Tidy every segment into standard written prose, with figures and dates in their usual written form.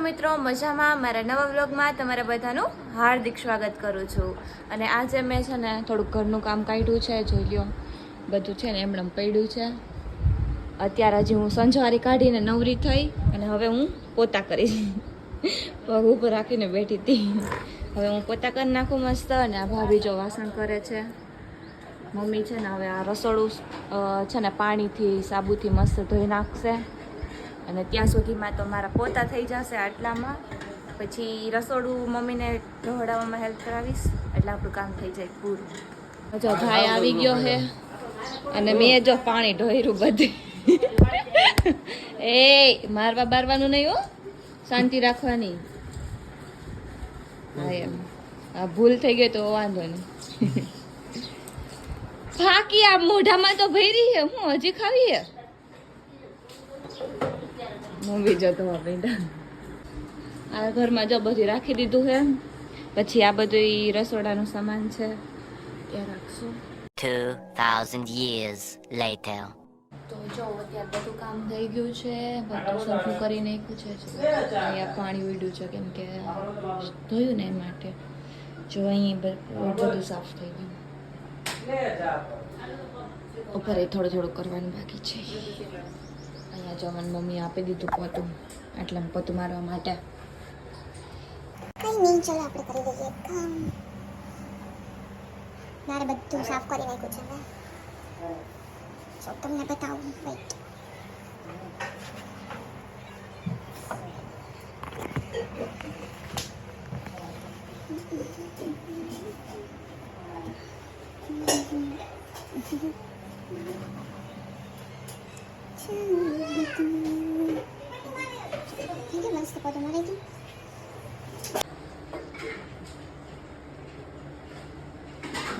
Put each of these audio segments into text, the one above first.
મિત્રો મજામાં મારા નવા વ્લોગમાં તમારા બધાનું હાર્દિક સ્વાગત કરું છું. અને આજે મેં છે ને થોડુંક ઘરનું કામ કાઢ્યું છે. જોઈ લ્યો બધું છે ને એમણે પડ્યું છે. અત્યારે હજી હું સંજવારી કાઢીને નવરી થઈ અને હવે હું પોતા કરીશ. પગ ઉપર રાખીને બેઠી હતી. હવે હું પોતા કરી નાખું મસ્ત. અને આ ભાભી જો વાસણ કરે છે. મમ્મી છે ને હવે આ રસોડું છે ને પાણીથી સાબુથી મસ્ત ધોઈ નાખશે. અને ત્યાં સુધીમાં તો મારા પોતા થઈ જશે. આટલામાં પછી રસોડું મમ્મીને ઢોળાવવામાં હેલ્પ કરાવીશ એટલે આપણું કામ થઈ જાય પૂરું. જો ભાઈ આવી ગયો છે અને મેં જો પાણી ઢોળ્યું બધું. એ મારવા બારવાનું નહીં હો, શાંતિ રાખવાની. હા એમ આ ભૂલ થઈ ગઈ તો વાંધો નહીં. થાકી આ મોઢામાં તો ભરી છે. હું હજી ખાવી છે. મમ્મી જતો બેટા આ ઘરમાં જો બધું રાખી દીધું છે. પછી આ બધું રસોડાનું સામાન છે એ રાખશું. 2000 years later. તો જો અત્યારે બધું કામ થઈ ગયું છે. બધું સરખું કરી નાખ્યું છે. અહીંયા પાણી ઉડ્યું છે કેમ કે ધોયું ને એ માટે. જો અહીં બધું સાફ થઈ ગયું. ઉપર એ થોડું થોડું કરવાનું બાકી છે. અહીંયા જો મને મમ્મી આપી દીધું પોતું, આટલામાં પોતું મારવા માટે. કઈ નહીં, ચલો આપણે કરી દઈએ કામ. મારે બધું સાફ કરી નાખ્યું છે મેં. તો તમને બતાવું. વેઇટ. મસ્ત પોતું મારી દઉં.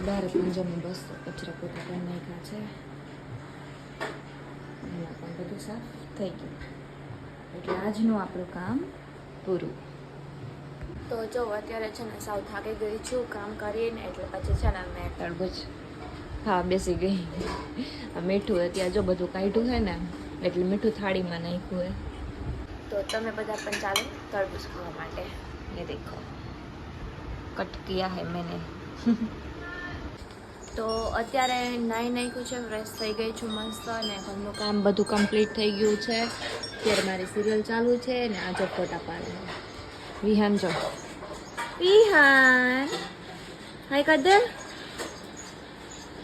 બાર પંજામાં બસ કચરા પોતા કરી નાખ્યા છે. એમાં પણ બધું સાફ થઈ ગયું એટલે આજનું આપણું કામ પૂરું. તો જો અત્યારે છે ને સાવ થાકી ગઈ છું કામ કરીને. એટલે પછી છે ને મેં તરબૂચ હા બેસી ગઈ. આ મીઠું અત્યારે જો બધું કાઢ્યું છે ને એટલે મીઠું થાળીમાં નાખ્યું હોય. તો તમે બધા પણ ચાલો તરબૂચ ખાવા માટે. એ દેખો કટ કિયા હે મેને. તો અત્યારે નાહી નાખ્યું છે, ફ્રેશ થઈ ગઈ છું મસ્ત. અને ઘરનું કામ બધું કમ્પ્લીટ થઈ ગયું છે. અત્યારે મારી સિરિયલ ચાલુ છે ને આ જો ફોટા પાડે. વિહાન જો વિહાન હાય કર દે.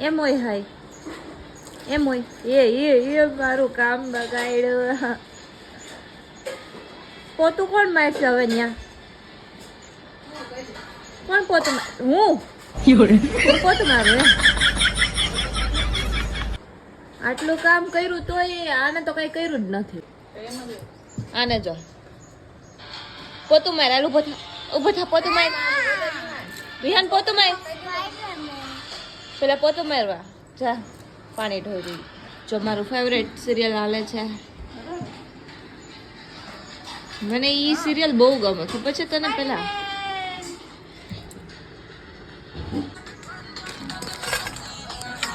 એમ હોય હાય એમ હોય. એ મારું કામ બગાડ્યું. પોતું કોણ મારશે હવે ત્યાં? કોણ પોતું હું પોતું મારું એમ? આટલું કામ કર્યું તો આને તો કઈ કર્યું જ નથી. આને જો પોતું માર. હાલ ઉભો થા પોતું માર. વિહાન પોતું માર. પેલા પોતું મારવા જા. પાણી ઢોળી. જો મારું ફેવરેટ સિરિયલ હાલે છે. મને ઈ સિરિયલ બહુ ગમે. ખબર છે તને? પેલા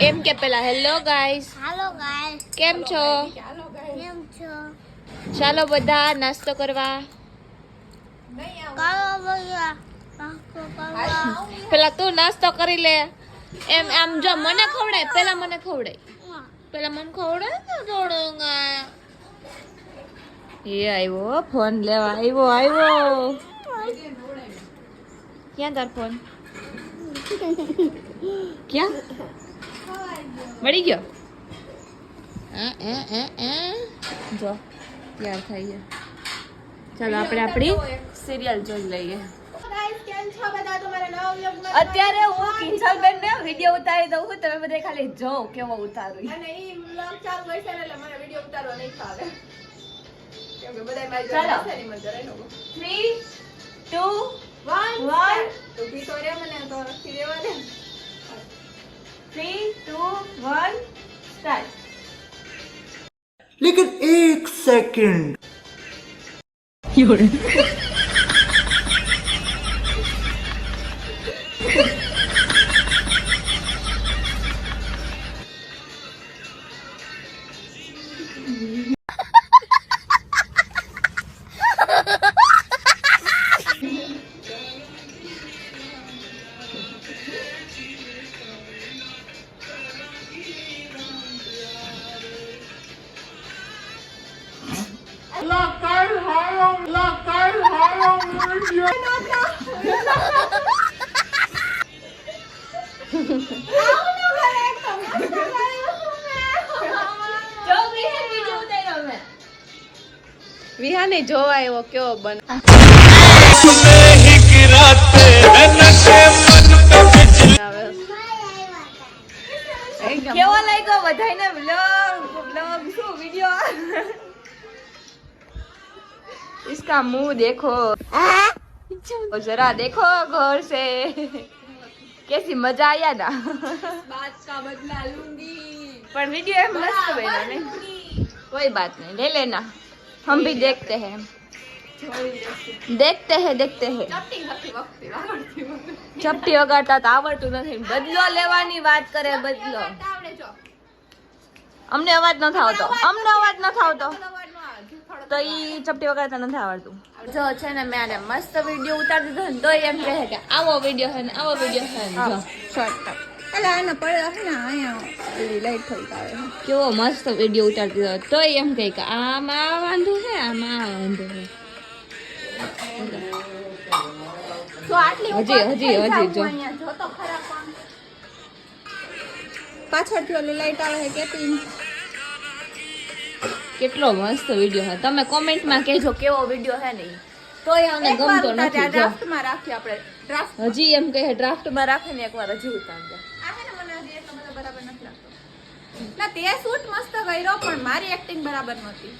એમ કે પેલા હેલો ગાઈસ. હાલો ગાઈસ. કેમ છો? કેમ છો? ચાલો બધા નાસ્તો કરવા. કાલો ભૈયા. નાસ્તો કરવા. પેલા તું નાસ્તો કરી લે. એમ આમ જો મને ખવડાય. પેલા મને ખવડાય. પેલા મને ખવડાય ને થોડું. એ આવ્યો ફોન લેવા. આવ્યો. ક્યાં તાર ફોન? ક્યાં મળી ગયો? જો તૈયાર થઈ ગયા. ચાલો આપણે આપણી સિરિયલ જોઈ લઈએ. અત્યારે હું કિંજલબેન ને વિડિયો ઉતારી દઉં છું. તમે બધા ખાલી જો કેવો ઉતારું. અને ઈ વ્લોગ ચાલુ હોય છે ને એટલે મને વિડિયો ઉતારવા નહીં ફાવે. કેમ કે બધાય મારી ચાલો. જોડે છે ને મને જરાય ન ગમે. 3 2 1 તો ભી તો રે મને તો નથી રહેવા દે. 3 2 1 સ્ટાર્ટ. लेकिन एक सेकंड જો વિહાન વિડિયો ઉતાર્યો મેં. વિહાને જોવા એવો કેવો બને કેવો લાગ્યો બધાને व्लॉग શું વિડિયો इसका मुंह देखो जरा देखो गौर से कैसी मजा आया ना बात का बदला लूंगी पर वीडियो है मस्त बना नहीं कोई बात नहीं ले लेना हम भी देखते हैं देखते हैं ચપટી વગાડતા તો આવડતું નથી બદલો લેવાની વાત કરે બદલો અમને અવાજ નથી આવતો તો ઈ ચપટી વગાડતા નથી આવડતું જો છે ને મેં આને મસ્ત વિડીયો ઉતારી દીધો ને તો એમ કહે કે આવો વિડીયો છે ને આવો વિડીયો છે ને જો શોર્ટ એટલે આનો પડ્યો છે ને અહીંયા ઓલી લાઈટ થોડીક આવે છે કેવો મસ્ત વિડીયો ઉતારી દીધો તો એમ કહે કે આમાં આ વાંધો છે આમાં આ વાંધો છે તો આટલી હજી જો જો તો ખરા પણ પાછળથી ઓલી લાઈટ આવે છે કેતી કેટલો મસ્ત વિડીયો છે તમે કોમેન્ટમાં કહેજો કેવો વિડીયો છે ને ઈ. તોય અમને ગમતો નથી જો ડ્રાફ્ટમાં રાખી આપણે ડ્રાફ્ટ હજી એમ કહે ડ્રાફ્ટમાં રાખે ને એકવાર હજી ઉતારજો આ છે ને મને હજી એટલો બધો બરાબર નથી લાગતો ના તે શૂટ મસ્ત કર્યો પણ મારી એક્ટિંગ બરાબર નહોતી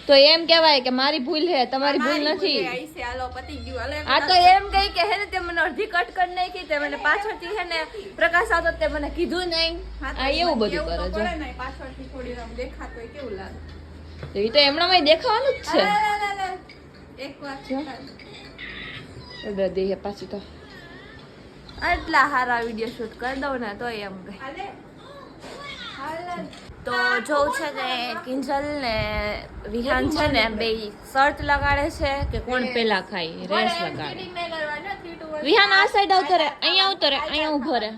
તો એમ કહેવાય કે મારી ભૂલ છે તમારી ભૂલ નથી આઈસે હાલો પતી ગયું હાલે આ તો એમ કહી કે હે ને તે મને અડધી કટ કરી નાખી તે મને પાછળથી છે ને પ્રકાશ આવતો તે મને કીધું નહીં આ એવું બધું કરે જો પાછળથી થોડી રમ દેખાતો હોય કેવું લાગે તો એ તો એમણામાં દેખાવાનું જ છે એક વાત બધી પાછી તો આટલા સારા વિડીયો શૂટ કરી દઉં ને તો એમ કહે હાલે તો જો છે ને કિંજલ ને વિહાન છે ને બે શર્ત લગાડે છે કે કોણ પેલા ખાય રેસ લગાડે વિહાન આ સાઈડ આવતો રે અહીંયા આવતો રે અહીંયા ઉભો રે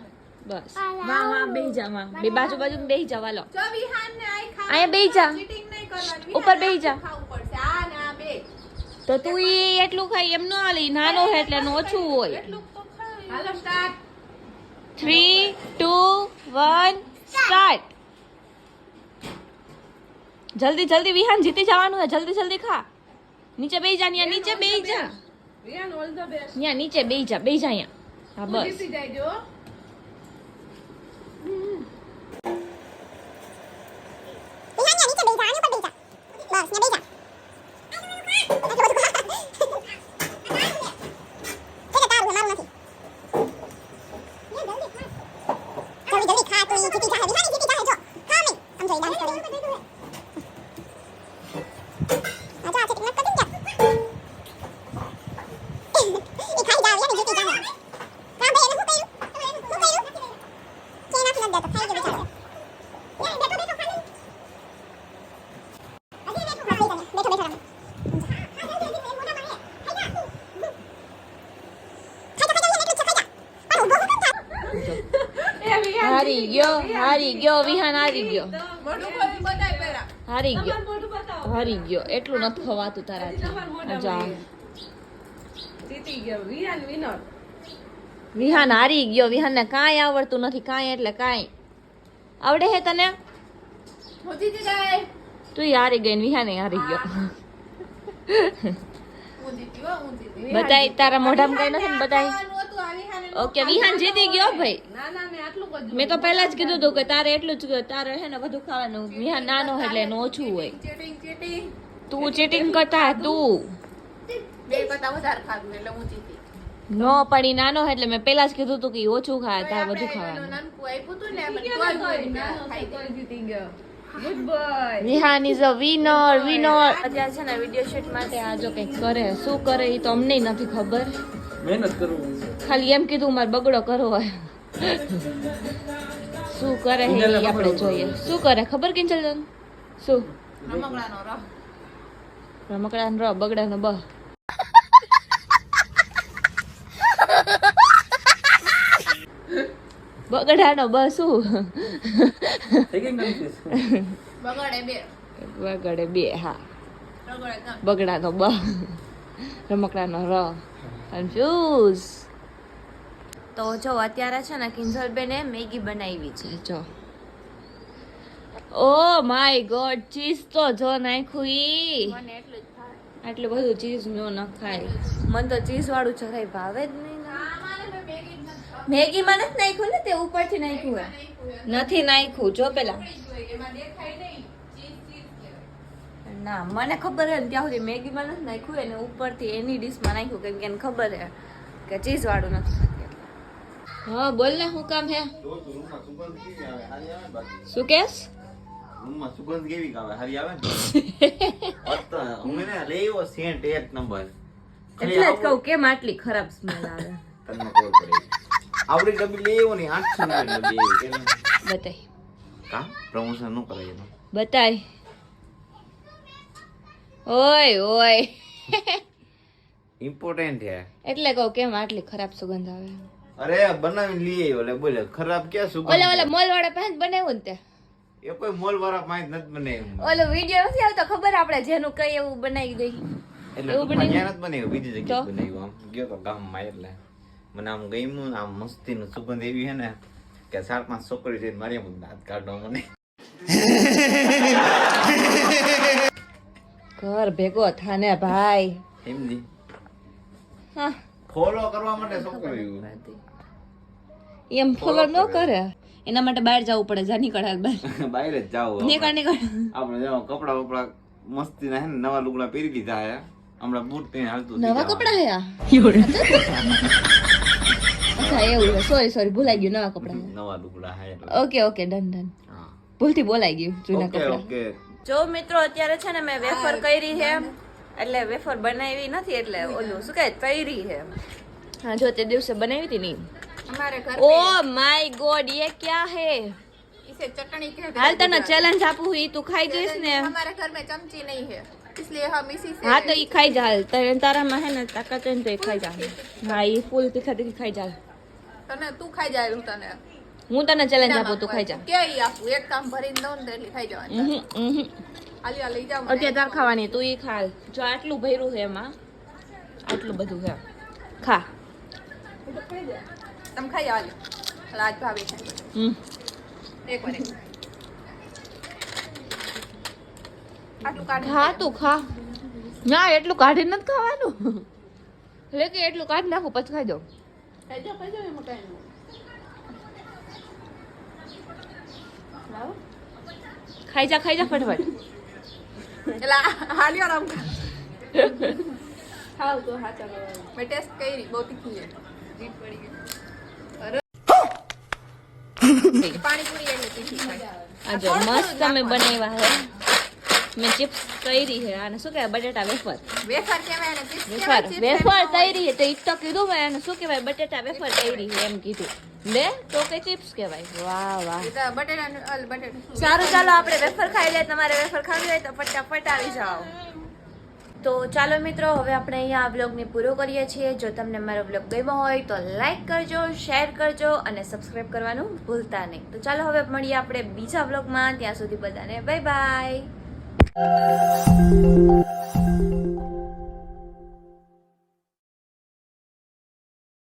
બસ વાહ બેહી જા વાહ બે બાજુ બેહી જા વાલો જો વિહાન ને આઈ ખા અહીંયા બેહી જા ચીટિંગ નહીં કરવાની ઉપર બેહી જા ખાવું પડશે આ ને આ બે તો તું ઈ એટલું ખાઈ એમ ન હાલી નાનો હે એટલે એનું ઓછું હોય એટલું તો ખાઈ હાલો સ્ટાર્ટ 3 2 1 સ્ટાર્ટ જલ્દી જલ્દી વિહાન જીતી જવાનું હે જલ્દી ખા નીચે બેહી જા ન્યા નીચે બેહી જા વિહાન ઓલ ધ બેસ્ટ ન્યા નીચે બેહી જા અહીંયા હા બસ જીતી જાયજો વિહાન નીચે બેસા આની ઉપર બેસા બસ ને બેસા જલ્દી ખા તો જીતી જા વિહાન જીતી જા જો ખા મે સમજો ડાન્સ કરે આજા ચેક નક કરી જા એ ખાઈ જા વિહાન જીતી જા કામ ભાઈ એને હું કહ્યું ચેના થી લગ ખાઈ કે બેઠા યાર બેઠો બેઠો ખાલી અજે બેઠો બેઠો હારી ગયો વિહાન હારી ગયો મોઢું ખોલી બતાય પહેલા હારી ગયો મોઢું બતાવો હારી ગયો એટલું નથી ખવાતું તારાથી જા જીતી ગયો વિહાન વિનર વિહાન હારી ગયો વિહાનને કાંઈ આવડતું નથી કાંઈ એટલે કાંઈ આવડે હે તને હું જીતી જાય તું હારી ગઈ ને વિહાને હારી ગયો હું જીતી હો હું જીતી બતાય તારા મોઢામાં કઈ નથી ને બતાય ખાવાનું હતું આ વિહાને ઓકે વિહાન જીતી ગયો ભાઈ ના ના મેં આટલું બધું મેં તો પહેલા જ કીધું હતું કે તારે એટલું જ તારે હે ને બધું ખાવાનું વિહાન નાનો એટલે એનું ઓછું હોય ચીટિંગ તું ચીટિંગ કરતા તું બે કરતા વધારે ખાધું એટલે હું જીતી નો પડી નાનો એટલે મેં પહેલા જ કીધું હતું કે ઈ ઓછું ખાય તારે વધુ આપણે ખાવાનું નાનકું આપ્યું હતું ને આપણે તોય જીતી ગયો good boy Vihaan is a winner અત્યારે છે ને વિડિયો શૂટ માટે આ જો કંઈક કરે શું કરે એ તો અમને નથી ખબર મહેનત કરું ખાલી એમ કીધું મારે બગડો કરવો હોય શું કરે છે ઈ આપણે જોઈએ શું કરે ખબર કિંચલ શું રમકડાનો રહ રમકડાનો ર બગડાનો બ બગડાનો બ શું થઈ ગઈ કન્ફ્યુઝ બગડે બે બગડે બે હા રગડે ત્રણ. બગડાનો બ રમકડાનો ર કન્ફ્યુઝ. તો જો અત્યારે છે ને કિંજલબેને મેગી બનાવી છે જો. ઓ માય ગોડ ચીઝ તો જો નાખ્યું ઈ. મને એટલું જ થાય. આટલું બધું ચીઝ નો ન ખાય. મને તો ચીઝ વાળું જરાય ભાવે જ નહીં. આમાં ને મેં મેગી જ નથી ખાધી. મેગીમાં નથી નાખ્યું ને તે ઉપરથી નાખ્યું હે. નથી નાખ્યું જો પેલા. એમાં દેખાય નહીં. ચીઝ કહેવાય. ના મને ખબર હે ને ત્યાં સુધી મેગીમાં નથી નાખ્યું એને ઉપરથી એની ડીશમાં નાખ્યું કેમ કે એને ખબર હે કે ચીઝ વાળું નથી ખાતી એટલે. હા બોલ ને શું કામ હે? શું કેસ? રૂમમાં સુગંધ કેવી આવે? હારી આવે ને? હું એને લેવો સેન્ટ એક નંબર. એટલે જ કહું કેમ આટલી ખરાબ સ્મેલ આવે. તમને ખબર પડે. આવડી ડબ્બી લેવો ને 800 ની ડબ્બી એવી કેમ? બતાય કા પ્રમોશન નો કરાય એનું. બતાય. ઓય ઓય ઇમ્પોર્ટન્ટ છે. એટલે કહું કેમ આટલી ખરાબ સુગંધ આવે. અરે બનાવીને લઈ આવ્યો લે બોલે ખરાબ ક્યાં સુગંધ? ઓલા મોલ વાળા પાસે બનાવ્યું ને તે. એ કોઈ મોલ વાળા પાસે નથી બનાવ્યું. ઓલો વિડિયો નથી આવતો ખબર આપણે જેનું કઈ એવું બનાવી દઈ. એટલે એવું ટૂંકમાં બનાવ્યું? ત્યાં નથી બનાવ્યું બીજી જગ્યાએ તો? બનાવ્યું. આમ ગયો તો ગામમાં એટલે મને આમ ગમ્યું ને આમ મસ્તીનું સુગંધ એવી છે ને કે 4-5 છોકરી જઈને મારી આમ દાંત કાઢો મને. ઘર ભેગો થાને ભાઈ. સમજી હા ફોલો કરવા માટે શું કર્યું? એમ ફોલો ન કરે એના માટે બહાર જવું પડે. જા નીકળ હાલ બહાર. બહાર જ જાવ નીકળ નીકળ. આપણે જાવ કપડા વપડા મસ્તી ના હે ને નવા લુગડા પહેરી લીધા હે હમણાં બૂટ પહેરીને હાલતું નવા કપડા હે આ? અચ્છા એવું સોરી ભૂલાઈ ગયું નવા કપડા. નવા લુગડા હે એટલે. Okay okay done done. હા ભૂલથી બોલાઈ ગયું જૂના ઓકે કપડા. ઓકે. જો મિત્રો અત્યારે છે ને મેં વેફર કરી છે એટલે વેફર બનાવી નથી એટલે ઓલું શું કહે તૈરી છે. હા જો તે દિવસે બનાવી હતી નહીં. हमारे घर ઓ માય ગોડ ये क्या है? इसे चटनी कहते हैं। હાલ તને ચેલેન્જ આપું હું ઈ તું ખાઈ જઈશ ને. हमारे घर में चमची नहीं है इसलिए हम इसी से હા તો ઈ ખાઈ જા હાલ. તારામાં હે ને તાકાત હોય ને તો ઈ ખાઈ જા. હા ઈ ફૂલ તીખા તીખી ખાઈ જા. તને તું ખાઈ જાય હું તને હું તને ચેલેન્જ આપું તું ખાઈ જા. કે ઈ આપું એક કામ ભરીને દઉં ને તો એટલી ખાઈ જવાની હાલી લઈ જાવ અત્યારે તાર ખાવાની તું ઈ ખા. જો આટલું ભર્યું છે એમાં આટલું બધું છે ખા. તમે ખાઈ હાલ આજ ભાભી ખાઈ એક વાર આટલું કાઢી ખા તું ખા. ના એટલું કાઢી નથી ખાવાનું. એટલે કે એટલું કાઢી નાખું પછી ખાઈ દઉં. ખાઈ જાઓ એમાં કઈ નહીં ખાઈ જા ફટાફટ. એટલે હાલ્યો રામ ખાવ તો હાચા મેં ટેસ્ટ કરી બહુ તીખી છે જીત પડી ગઈ પાણીપુરી એટલે તીખી થાય આ જો મસ્ત અમે બનાવ્યા હે. મેં ચિપ્સ તૈરી છે અને શું કહેવાય બટેટા વેફર. વેફર કહેવાય અને ચિપ્સ વેફર તૈરી છે તો ઈ તો કીધું મેં અને શું કહેવાય બટેટા વેફર તૈરી છે એમ કીધું. લે તો કે ચિપ્સ કહેવાય. વાહ વાહ બટેટા સારું ચાલો આપણે વેફર ખાઈ લઈએ. તમારે વેફર ખાવી હોય તો ફટાફટ આવી જાઓ. તો ચાલો મિત્રો હવે આપણે અહીંયા આ વ્લોગને પૂરો કરીએ છીએ. જો તમને મારો વ્લોગ ગમ્યો હોય તો લાઈક કરજો, શેર કરજો અને સબસ્ક્રાઈબ કરવાનું ભૂલતા નહીં. તો ચાલો હવે મળીએ આપણે બીજા વ્લોગમાં. ત્યાં સુધી બધાને બાય બાય.